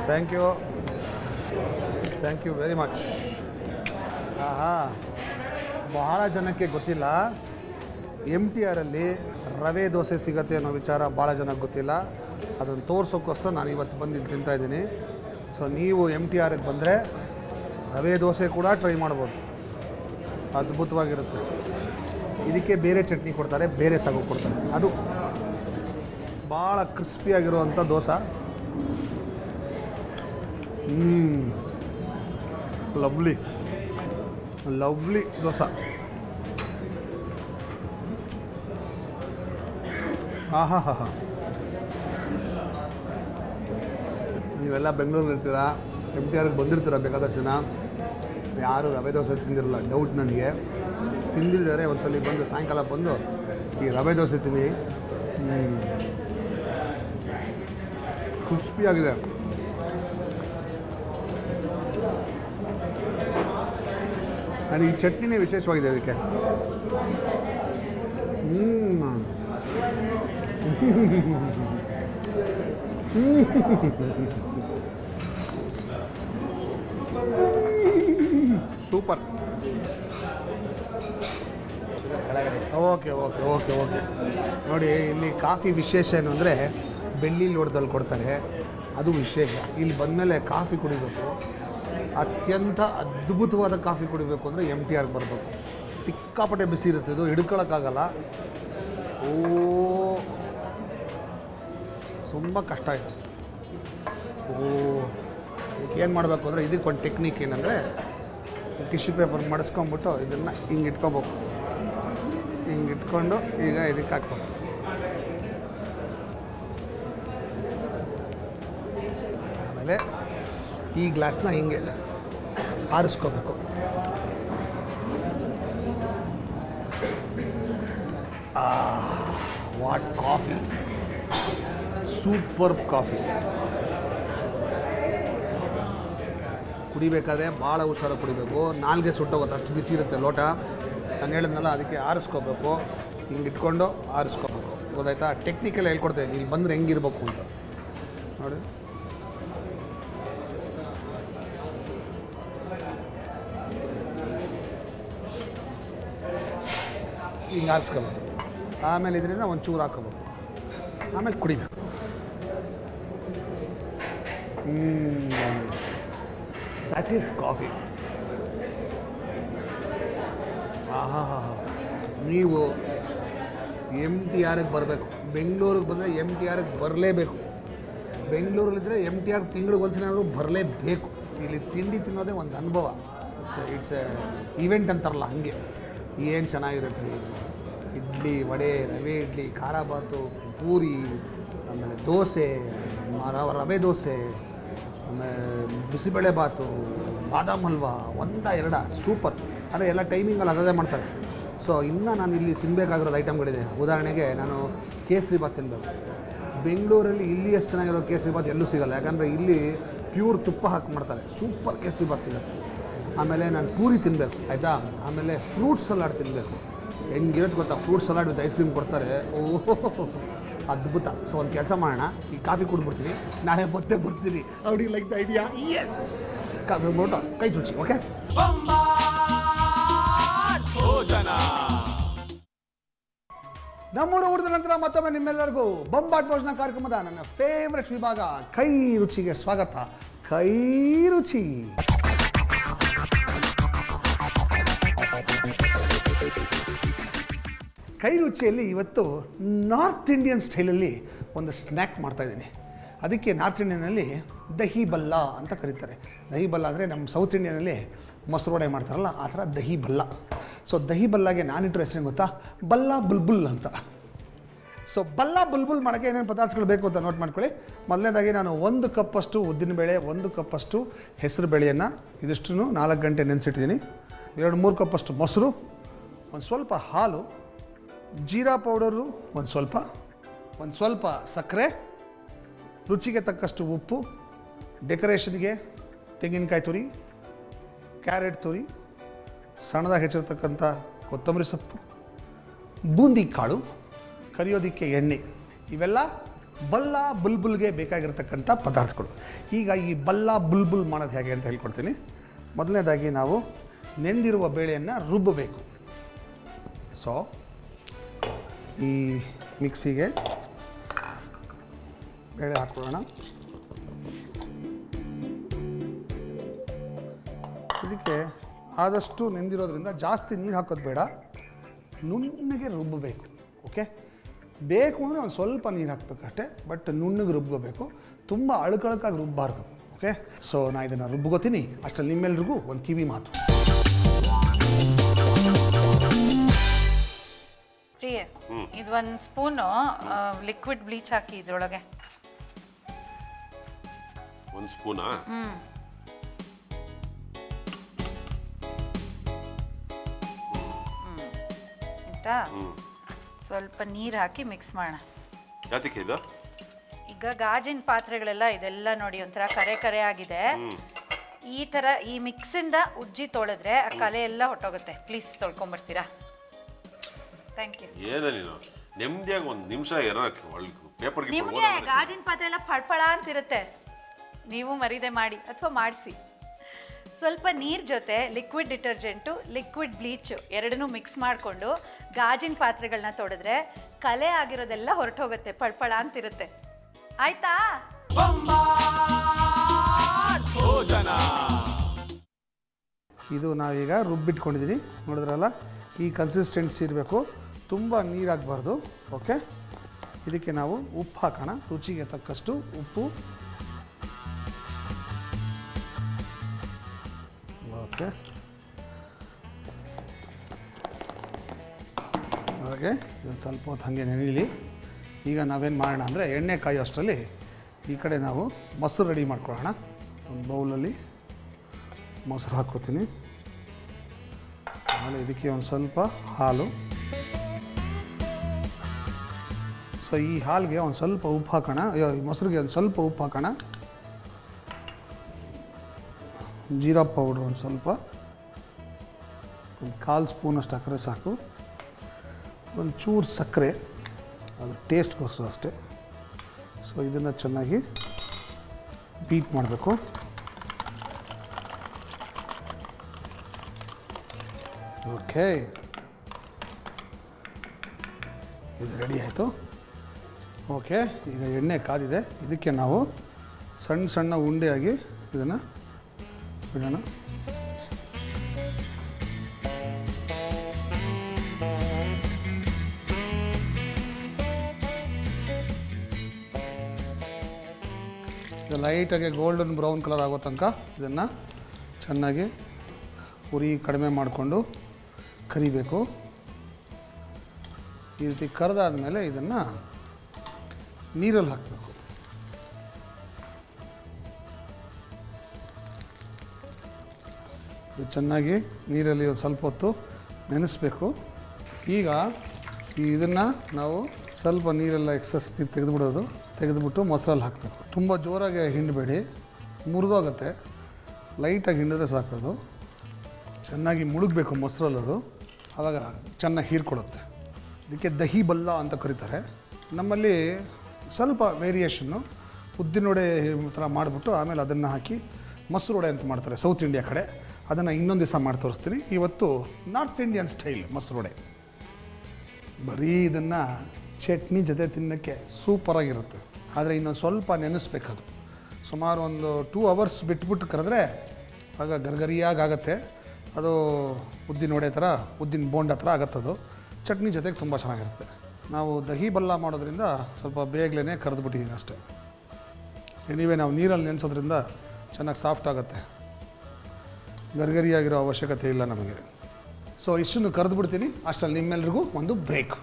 Thank you very much. ಬಹಳ ಜನಕ್ಕೆ ಗೊತ್ತಿಲ್ಲ, MTR ಅಲ್ಲಿ ರವೆ ದೋಸೆ ಸಿಗುತ್ತೆ ಅನ್ನೋ ವಿಚಾರ ಭಾಳ ಜನಕ್ಕೆ ಗೊತ್ತಿಲ್ಲ. ಅದನ್ನು ತೋರಿಸೋಕ್ಕೋಸ್ಕರ ನಾನು ಇವತ್ತು ಬಂದು ಇಲ್ಲಿ ತಿಂತಾಯಿದ್ದೀನಿ. ಸೊ ನೀವು MTRಗೆ ಬಂದರೆ ರವೆ ದೋಸೆ ಕೂಡ ಟ್ರೈ ಮಾಡ್ಬೋದು, ಅದ್ಭುತವಾಗಿರುತ್ತೆ. ಇದಕ್ಕೆ ಬೇರೆ ಚಟ್ನಿ ಕೊಡ್ತಾರೆ, ಬೇರೆ ಸಾಗು ಕೊಡ್ತಾರೆ. ಅದು ಭಾಳ ಕ್ರಿಸ್ಪಿಯಾಗಿರುವಂಥ ದೋಸೆ. ಲವ್ಲಿ ದೋಸೆ. ನೀವೆಲ್ಲ ಬೆಂಗಳೂರಲ್ಲಿ ಇರ್ತೀರ, MTRಗೆ ಬಂದಿರ್ತೀರ ಬೇಕಾದಷ್ಟು ಜನ. ಯಾರು ರವೆ ದೋಸೆ ತಿಂದಿರಲ್ಲ ಡೌಟ್ ನನಗೆ. ತಿಂದಿದ್ದಾರೆ ಒಂದ್ಸಲ ಬಂದು ಸಾಯಂಕಾಲ ಬಂದು ಈ ರವೆ ದೋಸೆ ತಿನ್ನಿ. ಕ್ರಿಸ್ಪಿಯಾಗಿದೆ. ಆ್ಯಂಡ್ ಈ ಚಟ್ನಿನೇ ವಿಶೇಷವಾಗಿದೆ ಅದಕ್ಕೆ. ಸೂಪರ್. ಓಕೆ ನೋಡಿ, ಇಲ್ಲಿ ಕಾಫಿ ವಿಶೇಷ ಏನು ಅಂದರೆ ಬೆಳ್ಳಿ ಲೋಟದಲ್ಲಿ ಕೊಡ್ತಾರೆ, ಅದು ವಿಶೇಷ. ಇಲ್ಲಿ ಬಂದಮೇಲೆ ಕಾಫಿ ಕುಡಿಬೇಕು, ಅತ್ಯಂತ ಅದ್ಭುತವಾದ ಕಾಫಿ ಕುಡಿಬೇಕು ಅಂದರೆ MTRಗೆ ಬರಬೇಕು. ಸಿಕ್ಕಾಪಟ್ಟೆ ಬಿಸಿ ಇರುತ್ತೆ, ಇದು ಹಿಡ್ಕೊಳ್ಳೋಕ್ಕಾಗಲ್ಲ. ತುಂಬ ಕಷ್ಟ ಇದೆ. ಏನು ಮಾಡಬೇಕು ಅಂದರೆ ಇದಕ್ಕೊಂದು ಟೆಕ್ನಿಕ್ ಏನಂದರೆ, ಟಿಶ್ಯೂ ಪೇಪರ್ ಮಡಿಸ್ಕೊಂಬಿಟ್ಟು ಇದನ್ನು ಹಿಂಗೆ ಇಟ್ಕೋಬೇಕು. ಹಿಂಗೆ ಇಟ್ಕೊಂಡು ಈಗ ಇದಕ್ಕೆ ಹಾಕ್ಬೇಕು. ಆಮೇಲೆ ಈ ಗ್ಲಾಸ್ನ ಹಿಂಗೆ ಆರಿಸ್ಕೋಬೇಕು. What coffee, super coffee. ಕುಡಿಬೇಕಾದ್ರೆ ಭಾಳ ಹುಷಾರ ಕುಡಿಬೇಕು, ನಾಲ್ಗೆ ಸುಟ್ಟೋಗುತ್ತೆ, ಅಷ್ಟು ಬಿಸಿ ಇರುತ್ತೆ ಲೋಟ. ನಾನು ಹೇಳಿದ್ನಲ್ಲ, ಅದಕ್ಕೆ ಆರಿಸ್ಕೋಬೇಕು. ಹಿಂಗೆ ಇಟ್ಕೊಂಡು ಆರಿಸ್ಕೋಬೇಕು, ಗೊತ್ತಾಯ್ತಾ? ಟೆಕ್ನಿಕಲ್ ಹೇಳ್ಕೊಡ್ತೇವೆ, ಇಲ್ಲಿ ಬಂದರೆ ಹೆಂಗಿರ್ಬೇಕು ಅಂತ ನೋಡಿ. ಹಿಂಗೆ ಆರಿಸ್ಕೋಬೇಕು. ಆಮೇಲೆ ಇದರಿಂದ ಒಂಚೂರು ಹಾಕೋಬೇಕು, ಆಮೇಲೆ ಕುಡಿಬೇಕು. That is coffee. ನೀವು MTRಗೆ ಬರಬೇಕು. ಬೆಂಗಳೂರಿಗೆ ಬಂದರೆ MTRಗೆ ಬರಲೇಬೇಕು. ಬೆಂಗಳೂರಲ್ಲಿದ್ದರೆ MTR ತಿಂಗಳಿಗೆ ಒಂದ್ಸಲ ಬರಲೇಬೇಕು. ಇಲ್ಲಿ ತಿಂಡಿ ತಿನ್ನೋದೇ ಒಂದು ಅನುಭವ. ಇಟ್ಸ್ ಈವೆಂಟ್ ಅಂತಾರಲ್ಲ, ಹಾಗೆ ಏನು ಚೆನ್ನಾಗಿರುತ್ತೆ ರೀ. ಇಡ್ಲಿ, ವಡೆ, ರವೆ ಇಡ್ಲಿ, ಖಾರ ಬಾತು, ಪೂರಿ, ಆಮೇಲೆ ದೋಸೆ, ರವೆ ದೋಸೆ, ಆಮೇಲೆ ಬಿಸಿಬೇಳೆ ಬಾತು, ಬಾದಾಮ್ ಹಲ್ವಾ, ಎರಡ ಸೂಪರ್. ಅಂದರೆ ಎಲ್ಲ ಟೈಮಿಂಗಲ್ಲಿ ಅದೇ ಮಾಡ್ತಾರೆ. ಸೊ ಇನ್ನು ನಾನು ಇಲ್ಲಿ ತಿನ್ನಬೇಕಾಗಿರೋದು ಐಟಮ್ಗಳಿದೆ. ಉದಾಹರಣೆಗೆ ನಾನು ಕೇಸರಿ ಬಾತ್ ತಿನ್ನಬೇಕು. ಬೆಂಗಳೂರಲ್ಲಿ ಇಲ್ಲಿ ಎಷ್ಟು ಚೆನ್ನಾಗಿರೋ ಕೇಸರಿ ಬಾತ್ ಎಲ್ಲೂ ಸಿಗೋಲ್ಲ, ಯಾಕಂದರೆ ಇಲ್ಲಿ ಪ್ಯೂರ್ ತುಪ್ಪ ಹಾಕಿ ಮಾಡ್ತಾರೆ. ಸೂಪರ್ ಕೇಸರಿ ಬಾತ್ ಸಿಗುತ್ತೆ. ಆಮೇಲೆ ನಾನು ಪೂರಿ ತಿನ್ನಬೇಕು, ಆಯಿತಾ? ಆಮೇಲೆ ಫ್ರೂಟ್ ಸಲಾಡ್ ತಿನ್ನಬೇಕು. ಹೆಂಗಿರುತ್ತೆ ಗೊತ್ತಾ? Fruit salad with ice cream ಕೊಡ್ತಾರೆ. ಅದ್ಭುತ. ಸೊ ಒಂದು ಕೆಲಸ ಮಾಡೋಣ, ಈ ಕಾಫಿ ಕುಡ್ಬಿಡ್ತೀನಿ, ನಾಳೆ ಮತ್ತೆ ಬರ್ತೀನಿ. ಔಡಿ like the idea? Yes. Coffee ಬೋಟ ಕೈ ಚುಚ್ಚಿ. ಓಕೆ, ನಮ್ಮೂರು ಊಟದ ನಂತರ ಮತ್ತೊಮ್ಮೆ ನಿಮ್ಮೆಲ್ಲರಿಗೂ ಬೊಂಬಾಟ್ ಭೋಜನ ಕಾರ್ಯಕ್ರಮದ ನನ್ನ ಫೇವ್ರೆಟ್ ವಿಭಾಗ ಕೈ ರುಚಿಗೆ ಸ್ವಾಗತ. ಕೈ ರುಚಿ. ಕೈ ರುಚಿಯಲ್ಲಿ ಇವತ್ತು ನಾರ್ತ್ ಇಂಡಿಯನ್ ಸ್ಟೈಲಲ್ಲಿ ಒಂದು ಸ್ನ್ಯಾಕ್ ಮಾಡ್ತಾಯಿದ್ದೀನಿ. ಅದಕ್ಕೆ ನಾರ್ತ್ ಇಂಡಿಯನಲ್ಲಿ ದಹಿ ಬಲ್ಲ ಅಂತ ಕರೀತಾರೆ. ದಹಿ ಬಲ್ಲ ಅಂದರೆ ನಮ್ಮ ಸೌತ್ ಇಂಡಿಯನಲ್ಲಿ ಮೊಸರು ವಡೆ ಮಾಡ್ತಾರಲ್ಲ, ಆ ಥರ ದಹಿ ಬಲ್ಲ. ಸೊ ದಹಿ ಬಲ್ಲಾಗೆ ನಾನಿಟ್ಟರು ಹೆಸರು ಗೊತ್ತಾ? ಬಲ್ಲ ಬುಲ್ಬುಲ್ ಅಂತ. ಸೊ ಬಲ್ಲ ಬುಲ್ಬುಲ್ ಮಾಡೋಕ್ಕೆ ಏನೇನು ಪದಾರ್ಥಗಳು ಬೇಕು ಅಂತ ನೋಟ್ ಮಾಡ್ಕೊಳ್ಳಿ. ಮೊದಲನೇದಾಗಿ ನಾನು 1 ಕಪ್ಪಷ್ಟು ಉದ್ದಿನಬೇಳೆ, 1 ಕಪ್ಪಷ್ಟು ಹೆಸರು ಬೇಳೆಯನ್ನು ಇದಿಷ್ಟು 4 ಗಂಟೆ ನೆನೆಸಿಟ್ಟಿದ್ದೀನಿ. 2-3 ಕಪ್ಪಷ್ಟು ಮೊಸರು, ಒಂದು ಸ್ವಲ್ಪ ಹಾಲು, ಜೀರಾ ಪೌಡರು ಒಂದು ಸ್ವಲ್ಪ ಸಕ್ಕರೆ, ರುಚಿಗೆ ತಕ್ಕಷ್ಟು ಉಪ್ಪು, ಡೆಕೋರೇಷನ್ಗೆ ತೆಂಗಿನಕಾಯಿ ತುರಿ, ಕ್ಯಾರೆಟ್ ತುರಿ, ಸಣ್ಣದಾಗಿ ಹೆಚ್ಚಿರ್ತಕ್ಕಂಥ ಕೊತ್ತಂಬರಿ ಸೊಪ್ಪು, ಬೂಂದಿ ಕಾಳು, ಕರಿಯೋದಕ್ಕೆ ಎಣ್ಣೆ. ಇವೆಲ್ಲ ಬಲ್ಲ ಬುಲ್ಬುಲ್ಗೆ ಬೇಕಾಗಿರ್ತಕ್ಕಂಥ ಪದಾರ್ಥಗಳು. ಈಗ ಈ ಬಲ್ಲ ಬುಲ್ಬುಲ್ ಮಾಡೋದು ಹೇಗೆ ಅಂತ ಹೇಳ್ಕೊಡ್ತೀನಿ. ಮೊದಲನೇದಾಗಿ ನಾವು ನೆಂದಿರುವ ಬೇಳೆಯನ್ನು ರುಬ್ಬಬೇಕು. ಸೊ ಈ ಮಿಕ್ಸಿಗೆ ಬೇಳೆ ಹಾಕ್ಕೊಳ್ಳೋಣ. ಇದಕ್ಕೆ ಆದಷ್ಟು ನೆಂದಿರೋದ್ರಿಂದ ಜಾಸ್ತಿ ನೀರು ಹಾಕೋದು ಬೇಡ, ನುಣ್ಣಗೆ ರುಬ್ಬಬೇಕು. ಓಕೆ, ಬೇಕು ಅಂದರೆ ಒಂದು ಸ್ವಲ್ಪ ನೀರು ಹಾಕಬೇಕಷ್ಟೆ, ಬಟ್ ನುಣ್ಣಗೆ ರುಬ್ಕೋಬೇಕು, ತುಂಬ ಅಳುಕಳಕಾಗಿ ರುಬ್ಬಾರ್ದು. ಓಕೆ, ಸೊ ನಾನು ಇದನ್ನು ರುಬ್ಕೋತೀನಿ. ಅಷ್ಟರಲ್ಲಿ ನಿಮ್ಮೆಲ್ರಿಗೂ ಒಂದು ಕಿವಿ ಮಾತು. ಪ್ರಿಯೆ, ಇದು ಒಂದು ಸ್ಪೂನು ಲಿಕ್ವಿಡ್ ಬ್ಲೀಚ್ ಹಾಕಿ ಇದ್ರೊಳಗೆ. ಒಂದು ಸ್ಪೂನಾ? ಆಯ್ತಾ? ಸ್ವಲ್ಪ ನೀರು ಹಾಕಿ ಮಿಕ್ಸ್ ಮಾಡೋಣ. ಯಾತಕ್ಕೆ ಇದು? ಈಗ ಗಾಜಿನ ಪಾತ್ರೆಗಳೆಲ್ಲ ಇದೆಲ್ಲ ನೋಡಿ ಒಂಥರ ಕರೆ ಕರೆ ಆಗಿದೆ. ಈ ಥರ ಈ ಮಿಕ್ಸಿಂದ ಉಜ್ಜಿ ತೊಳೆದ್ರೆ ಆ ಕಲೆ ಎಲ್ಲ ಹೊಟ್ಟೋಗುತ್ತೆ. ಪ್ಲೀಸ್ ತೊಳ್ಕೊಂಬರ್ತೀರಾ? Thank you. ಏನ ನೀನು ನೆಮ್ಮದಿಯಾಗಿ ಒಂದು ನಿಮಿಷ ಏನೋ ಪೇಪರ್ ನಿಮಗೆ ಗಾಜಿನ ಪಾತ್ರೆ ಎಲ್ಲ ಫಳಫಳ ಅಂತಿರುತ್ತೆ. ನೀವು ಮರೀದೆ ಮಾಡಿ ಅಥವಾ ಮಾಡಿಸಿ. ಸ್ವಲ್ಪ ನೀರು ಜೊತೆ ಲಿಕ್ವಿಡ್ ಡಿಟರ್ಜೆಂಟು, ಲಿಕ್ವಿಡ್ ಬ್ಲೀಚು ಎರಡನ್ನೂ ಮಿಕ್ಸ್ ಮಾಡಿಕೊಂಡು ಗಾಜಿನ ಪಾತ್ರೆಗಳನ್ನ ತೊಳೆದ್ರೆ ಕಲೆ ಆಗಿರೋದೆಲ್ಲ ಹೊರಟೋಗುತ್ತೆ, ಫಳಫಳ ಅಂತಿರುತ್ತೆ. ಆಯ್ತಾ? ಇದು ನಾವೀಗ ರುಬ್ಬಿಟ್ಕೊಂಡಿದ್ದೀನಿ, ನೋಡಿದ್ರಲ್ಲ, ಈ ಕನ್ಸಿಸ್ಟೆನ್ಸಿ ಇರಬೇಕು, ತುಂಬ ನೀರಾಗಬಾರ್ದು. ಓಕೆ, ಇದಕ್ಕೆ ನಾವು ಉಪ್ಪು ಹಾಕೋಣ, ರುಚಿಗೆ ತಕ್ಕಷ್ಟು ಉಪ್ಪು. ಓಕೆ, ಹಾಗೆ ಇದೊಂದು ಸ್ವಲ್ಪ ಹೊತ್ತು ಹಾಗೆ ನೆನೀಲಿ. ಈಗ ನಾವೇನು ಮಾಡೋಣ ಅಂದರೆ ಎಣ್ಣೆ ಕಾಯೋ ಅಷ್ಟರಲ್ಲಿ ಈ ಕಡೆ ನಾವು ಮೊಸರು ರೆಡಿ ಮಾಡ್ಕೊಳ್ಳೋಣ. ಒಂದು ಬೌಲಲ್ಲಿ ಮೊಸರು ಹಾಕ್ಕೋತೀನಿ. ಆಮೇಲೆ ಇದಕ್ಕೆ ಒಂದು ಸ್ವಲ್ಪ ಹಾಲು. ಸೊ ಈ ಹಾಲಿಗೆ ಒಂದು ಸ್ವಲ್ಪ ಉಪ್ಪು ಹಾಕೋಣ, ಈ ಮೊಸರಿಗೆ ಒಂದು ಸ್ವಲ್ಪ ಉಪ್ಪು ಹಾಕೋಣ. ಜೀರಾ ಪೌಡ್ರ್ ಒಂದು ಸ್ವಲ್ಪ, ಒಂದು 1/4 ಸ್ಪೂನಷ್ಟು ಸಕ್ಕರೆ ಸಾಕು. ಒಂದು ಚೂರು ಸಕ್ಕರೆ, ಅದು ಟೇಸ್ಟ್ಗೋಸ್ಕರ ಅಷ್ಟೇ. ಸೊ ಇದನ್ನು ಚೆನ್ನಾಗಿ ಬೀಟ್ ಮಾಡಬೇಕು. ಓಕೆ, ಇದು ರೆಡಿ ಆಯಿತು. ಓಕೆ, ಈಗ ಎಣ್ಣೆ ಕಾದಿದೆ. ಇದಕ್ಕೆ ನಾವು ಸಣ್ಣ ಸಣ್ಣ ಉಂಡೆಯಾಗಿ ಇದನ್ನು ಬಿಡೋಣ. ಇದು ಲೈಟಾಗಿ ಗೋಲ್ಡನ್ ಬ್ರೌನ್ ಕಲರ್ ಆಗೋ ತನಕ ಇದನ್ನು ಚೆನ್ನಾಗಿ ಉರಿ ಕಡಿಮೆ ಮಾಡಿಕೊಂಡು ಕರಿಬೇಕು. ಈ ರೀತಿ ಕರೆದಾದ್ಮೇಲೆ ಇದನ್ನು ನೀರಲ್ಲಿ ಹಾಕಬೇಕು. ಇದು ಚೆನ್ನಾಗಿ ನೀರಲ್ಲಿ ಒಂದು ಸ್ವಲ್ಪ ಹೊತ್ತು ನೆನೆಸಬೇಕು. ಈಗ ಇದನ್ನು ನಾವು ಸ್ವಲ್ಪ ನೀರೆಲ್ಲ ಎಕ್ಸಸ್ ನೀರು ತೆಗೆದುಬಿಟ್ಟು ಮೊಸರಲ್ಲಿ ಹಾಕಬೇಕು. ತುಂಬ ಜೋರಾಗಿ ಹಿಂಡಬೇಡಿ, ಮುರಿದೋಗುತ್ತೆ. ಲೈಟಾಗಿ ಹಿಂಡಿದ್ರೆ ಸಾಕೋದು. ಚೆನ್ನಾಗಿ ಮುಳುಗಬೇಕು ಮೊಸರಲ್ಲಿ, ಅದು ಆವಾಗ ಚೆನ್ನಾಗಿ ಹೀರ್ಕೊಡುತ್ತೆ. ಇದಕ್ಕೆ ದಹಿ ಬಲ್ಲ ಅಂತ ಕರೀತಾರೆ. ನಮ್ಮಲ್ಲಿ ಸ್ವಲ್ಪ ವೇರಿಯೇಷನ್ನು ಉದ್ದಿನೊಡೆ ಥರ ಮಾಡಿಬಿಟ್ಟು ಆಮೇಲೆ ಅದನ್ನು ಹಾಕಿ ಮೊಸರು ವಡೆ ಅಂತ ಮಾಡ್ತಾರೆ ಸೌತ್ ಇಂಡಿಯಾ ಕಡೆ. ಅದನ್ನು ಇನ್ನೊಂದು ದಿವಸ ಮಾಡಿ ತೋರಿಸ್ತೀನಿ. ಇವತ್ತು ನಾರ್ತ್ ಇಂಡಿಯನ್ ಸ್ಟೈಲ್ ಮೊಸರು ವಡೆ. ಬರೀ ಇದನ್ನು ಚಟ್ನಿ ಜೊತೆ ತಿನ್ನೋಕ್ಕೆ ಸೂಪರಾಗಿರುತ್ತೆ. ಆದರೆ ಇನ್ನೊಂದು ಸ್ವಲ್ಪ ನೆನೆಸ್ಬೇಕದು. ಸುಮಾರು ಒಂದು 2 ಅವರ್ಸ್ ಬಿಟ್ಬಿಟ್ಟು ಕರೆದ್ರೆ ಆಗ ಗರ್ಗರಿಯಾಗತ್ತೆ. ಅದು ಉದ್ದಿನ ವಡೆ ಥರ, ಉದ್ದಿನ ಬೋಂಡ ಥರ ಆಗುತ್ತದು. ಚಟ್ನಿ ಜೊತೆಗೆ ತುಂಬ ಚೆನ್ನಾಗಿರುತ್ತೆ. ನಾವು ದಹಿ ಬಲ್ಲ ಮಾಡೋದ್ರಿಂದ ಸ್ವಲ್ಪ ಬೇಗಲೇ ಕರೆದುಬಿಟ್ಟಿದ್ದೀನಿ ಅಷ್ಟೇ. ಎನಿವೆ ನಾವು ನೀರಲ್ಲಿ ನೆನೆಸೋದ್ರಿಂದ ಚೆನ್ನಾಗಿ ಸಾಫ್ಟ್ ಆಗುತ್ತೆ, ಗರ್ಗರಿಯಾಗಿರೋ ಅವಶ್ಯಕತೆ ಇಲ್ಲ ನಮಗೆ. ಸೊ ಇಷ್ಟನ್ನು ಕರೆದುಬಿಡ್ತೀನಿ. ಅಷ್ಟರಲ್ಲಿ ನಿಮ್ಮೆಲ್ರಿಗೂ ಒಂದು ಬ್ರೇಕ್.